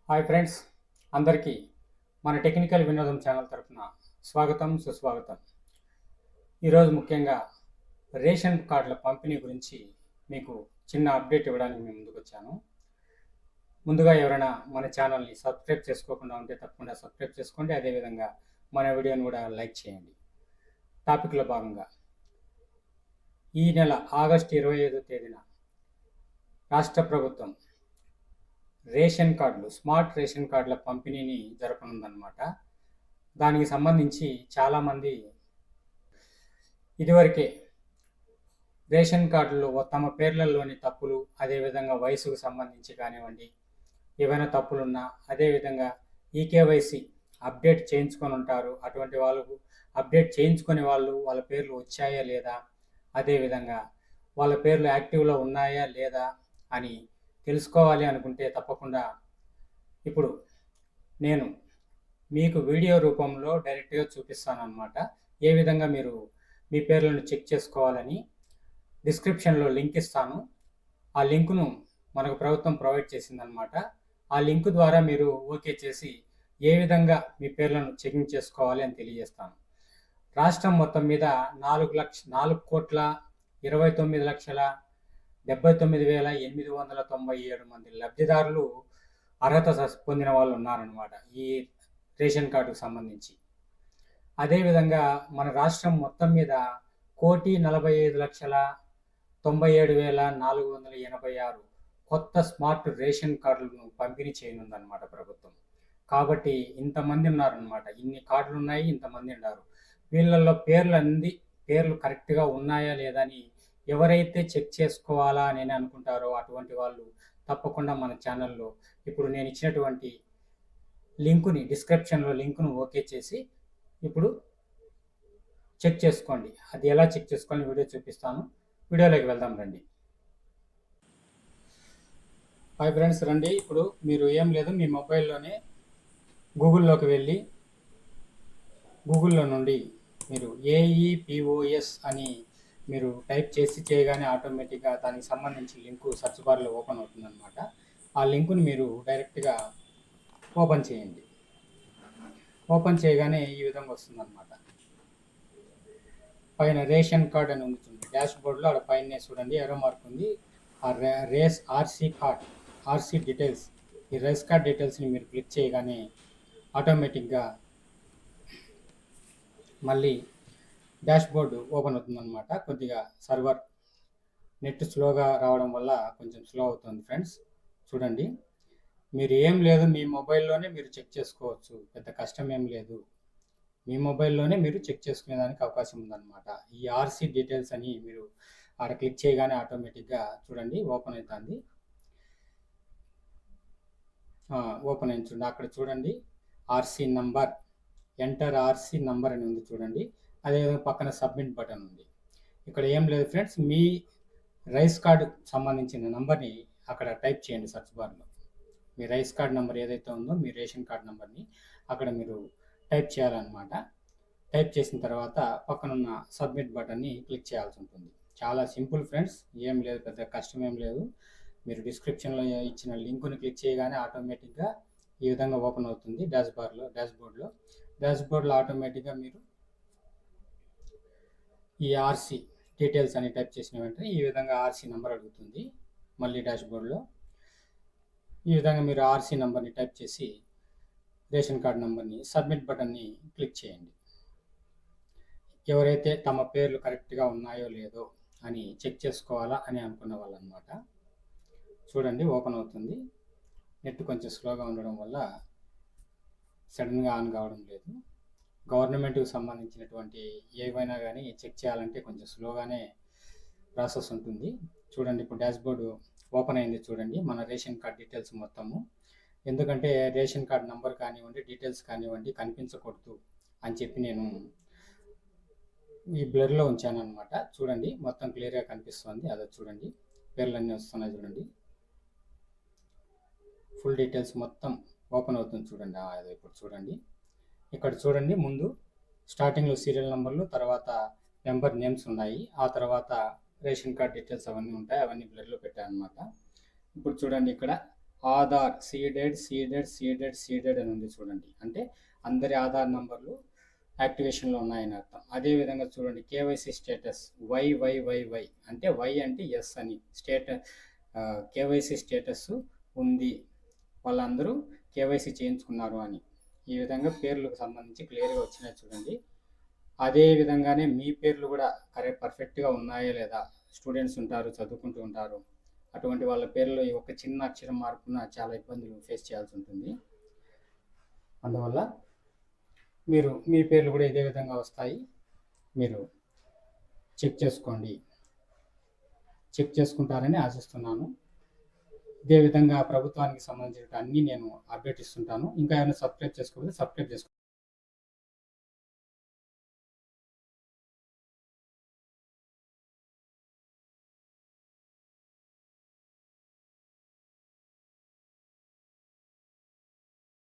Hi friends, అందరికీ మన technical వినోదం ఛానల్ తరఫున స్వాగతం సుస్వాగతం. ఈరోజు ముఖ్యంగా రేషన్ కార్డుల పంపిణీ గురించి మీకు చిన్న అప్డేట్ ఇవ్వడానికి మేము ముందుకు వచ్చాను. ముందుగా ఎవరైనా మన ఛానల్ని సబ్స్క్రైబ్ చేసుకోకుండా ఉంటే తప్పకుండా సబ్స్క్రైబ్ చేసుకోండి. అదేవిధంగా మన వీడియోని కూడా లైక్ చేయండి. టాపిక్లో భాగంగా ఈ నెల ఆగస్టు 25వ తేదీన రాష్ట్ర ప్రభుత్వం రేషన్ కార్డులు, స్మార్ట్ రేషన్ కార్డుల పంపిణీని జరపనుందన్నమాట. దానికి సంబంధించి చాలామంది ఇదివరకే రేషన్ కార్డులో తమ పేర్లలోని తప్పులు, అదేవిధంగా వయసుకు సంబంధించి కానివ్వండి, ఏవైనా తప్పులున్నా, అదేవిధంగా ఈకేవైసీ అప్డేట్ చేయించుకొని ఉంటారు. అటువంటి వాళ్ళకు అప్డేట్ చేయించుకునే వాళ్ళు వాళ్ళ పేర్లు వచ్చాయా లేదా, అదేవిధంగా వాళ్ళ పేర్లు యాక్టివ్లో ఉన్నాయా లేదా అని తెలుసుకోవాలి అనుకుంటే తప్పకుండా ఇప్పుడు నేను మీకు వీడియో రూపంలో డైరెక్ట్గా చూపిస్తాను అన్నమాట. ఏ విధంగా మీరు మీ పేర్లను చెక్ చేసుకోవాలని డిస్క్రిప్షన్లో లింక్ ఇస్తాను. ఆ లింకును మనకు ప్రభుత్వం ప్రొవైడ్ చేసిందనమాట. ఆ లింక్ ద్వారా మీరు ఓకే చేసి ఏ విధంగా మీ పేర్లను చెకింగ్ చేసుకోవాలి అని తెలియజేస్తాను. రాష్ట్రం మొత్తం మీద 4,29,79,897 మంది లబ్ధిదారులు అర్హత పొందిన వాళ్ళు ఉన్నారనమాట ఈ రేషన్ కార్డుకు సంబంధించి. అదేవిధంగా మన రాష్ట్రం మొత్తం మీద 1,45,97,486 కొత్త స్మార్ట్ రేషన్ కార్డులను పంపిణీ చేయనుందన్నమాట ప్రభుత్వం. కాబట్టి ఇంతమంది ఉన్నారనమాట, ఇన్ని కార్డులు ఉన్నాయి, ఇంతమంది ఉన్నారు. వీళ్ళల్లో పేర్లు కరెక్ట్గా ఉన్నాయా లేదా అని ఎవరైతే చెక్ చేసుకోవాలా అని అనుకుంటారో అటువంటి వాళ్ళు తప్పకుండా మన ఛానల్లో ఇప్పుడు నేను ఇచ్చినటువంటి లింకుని, డిస్క్రిప్షన్లో లింకును ఓకే చేసి ఇప్పుడు చెక్ చేసుకోండి. అది ఎలా చెక్ చేసుకోవాలని వీడియో చూపిస్తాను. వీడియోలోకి వెళ్దాం రండి. హాయ్ ఫ్రెండ్స్, రండి. ఇప్పుడు మీరు ఏం లేదు, మీ మొబైల్లోనే గూగుల్లోకి వెళ్ళి గూగుల్లో నుండి మీరు AEPOS అని మీరు టైప్ చేయగానే ఆటోమేటిక్గా దానికి సంబంధించిన లింకు సర్చ్ బార్లో ఓపెన్ అవుతుందన్నమాట. ఆ లింకుని మీరు డైరెక్ట్గా ఓపెన్ చేయండి. ఓపెన్ చేయగానే ఈ విధంగా వస్తుందన్నమాట. పైన రేషన్ కార్డ్ అని ఉంది చూడండి, డాష్ బోర్డ్లో అక్కడ పైన చూడండి ఎర్రో మార్క్ ఉంది. ఆ ఆర్సీ డీటెయిల్స్, ఈ రేస్ కార్డ్ డీటెయిల్స్ని మీరు క్లిక్ చేయగానే ఆటోమేటిక్గా మళ్ళీ డాష్ బోర్డు ఓపెన్ అవుతుందన్నమాట. కొద్దిగా సర్వర్ నెట్ స్లోగా రావడం వల్ల కొంచెం స్లో అవుతుంది ఫ్రెండ్స్. చూడండి, మీరు ఏం లేదు, మీ మొబైల్లోనే మీరు చెక్ చేసుకోవచ్చు, పెద్ద కష్టం ఏం లేదు. మీ మొబైల్లోనే మీరు చెక్ చేసుకునేదానికి అవకాశం ఉందన్నమాట. ఈ ఆర్సీ డీటెయిల్స్ అని మీరు ఆడ క్లిక్ చేయగానే ఆటోమేటిక్గా చూడండి ఓపెన్ అవుతుంది. ఓపెన్ అయింది చూడండి. అక్కడ చూడండి RC number, enter RC number అని ఉంది చూడండి. అదేవిధంగా పక్కన సబ్మిట్ బటన్ ఉంది. ఇక్కడ ఏం లేదు ఫ్రెండ్స్, మీ రైస్ కార్డు సంబంధించిన నంబర్ని అక్కడ టైప్ చేయండి సర్చ్ బార్లో. మీ రైస్ కార్డ్ నెంబర్ ఏదైతే ఉందో మీ రేషన్ కార్డ్ నెంబర్ని అక్కడ మీరు టైప్ చేయాలన్నమాట. టైప్ చేసిన తర్వాత పక్కనున్న సబ్మిట్ బటన్ని క్లిక్ చేయాల్సి ఉంటుంది. చాలా సింపుల్ ఫ్రెండ్స్, ఏం లేదు, పెద్ద కష్టం ఏం లేదు. మీరు డిస్క్రిప్షన్లో ఇచ్చిన లింకుని క్లిక్ చేయగానే ఆటోమేటిక్గా ఈ విధంగా ఓపెన్ అవుతుంది. డాష్ బోర్డ్లో ఆటోమేటిక్గా మీరు ఈ ఆర్సీ డీటెయిల్స్ అని టైప్ చేసిన వెంటనే ఈ విధంగా ఆర్సీ నెంబర్ అడుగుతుంది. మళ్ళీ డాష్ బోర్డ్లో ఈ విధంగా మీరు ఆర్సీ నెంబర్ని టైప్ చేసి రేషన్ కార్డ్ నెంబర్ని సబ్మిట్ బటన్ని క్లిక్ చేయండి. ఎవరైతే తమ పేర్లు కరెక్ట్గా ఉన్నాయో లేదో అని చెక్ చేసుకోవాలా అని అనుకున్న వాళ్ళు అనమాట. చూడండి ఓపెన్ అవుతుంది. నెట్ కొంచెం స్లోగా ఉండడం వల్ల సడన్గా ఆన్ కావడం లేదు. గవర్నమెంట్కి సంబంధించినటువంటి ఏవైనా కానీ చెక్ చేయాలంటే కొంచెం స్లోగానే ప్రాసెస్ ఉంటుంది. చూడండి, ఇప్పుడు డాష్ బోర్డు ఓపెన్ అయింది చూడండి, మన రేషన్ కార్డ్ డీటెయిల్స్ మొత్తము. ఎందుకంటే రేషన్ కార్డ్ నెంబర్ కానివ్వండి, డీటెయిల్స్ కానివ్వండి కనిపించకూడదు అని చెప్పి నేను ఈ బ్లర్లో ఉంచాను అనమాట. చూడండి మొత్తం క్లియర్గా కనిపిస్తుంది. అదే చూడండి, పేర్లన్నీ వస్తున్నాయి చూడండి, ఫుల్ డీటెయిల్స్ మొత్తం ఓపెన్ అవుతుంది చూడండి. అదే ఇప్పుడు చూడండి, ఇక్కడ చూడండి ముందు స్టార్టింగ్లో సీరియల్ నెంబర్లు, తర్వాత మెంబర్ నేమ్స్ ఉన్నాయి, ఆ తర్వాత రేషన్ కార్డ్ డీటెయిల్స్ అవన్నీ ఉంటాయి. అవన్నీ బ్లర్లో పెట్టాను అనమాట. ఇప్పుడు చూడండి, ఇక్కడ ఆధార్ సీడెడ్ అని ఉంది చూడండి. అంటే అందరి ఆధార్ నంబర్లు యాక్టివేషన్లో ఉన్నాయని అర్థం. అదేవిధంగా చూడండి కేవైసీ స్టేటస్ వై అంటే వై అంటే ఎస్ అని కేవైసీ స్టేటస్ ఉంది, వాళ్ళందరూ కేవైసీ చేయించుకున్నారు అని. ఈ విధంగా పేర్లకు సంబంధించి క్లియర్గా వచ్చినాయి చూడండి. అదే విధంగానే మీ పేర్లు కూడా పర్ఫెక్ట్గా ఉన్నాయా లేదా, స్టూడెంట్స్ ఉంటారు, చదువుకుంటూ ఉంటారు, అటువంటి వాళ్ళ పేర్లో ఈ ఒక చిన్న అక్షరం మార్పున చాలా ఇబ్బందులు ఫేస్ చేయాల్సి ఉంటుంది. అందువల్ల మీరు మీ పేర్లు కూడా ఇదే విధంగా వస్తాయి, మీరు చెక్ చేసుకుంటారని ఆశిస్తున్నాను. ఇదే విధంగా ప్రభుత్వానికి సంబంధించిన అన్నీ నేను అప్డేట్ ఇస్తుంటాను. ఇంకా ఏమైనా సబ్స్క్రైబ్ చేసుకోకపోతే సబ్స్క్రైబ్ చేసుకోండి.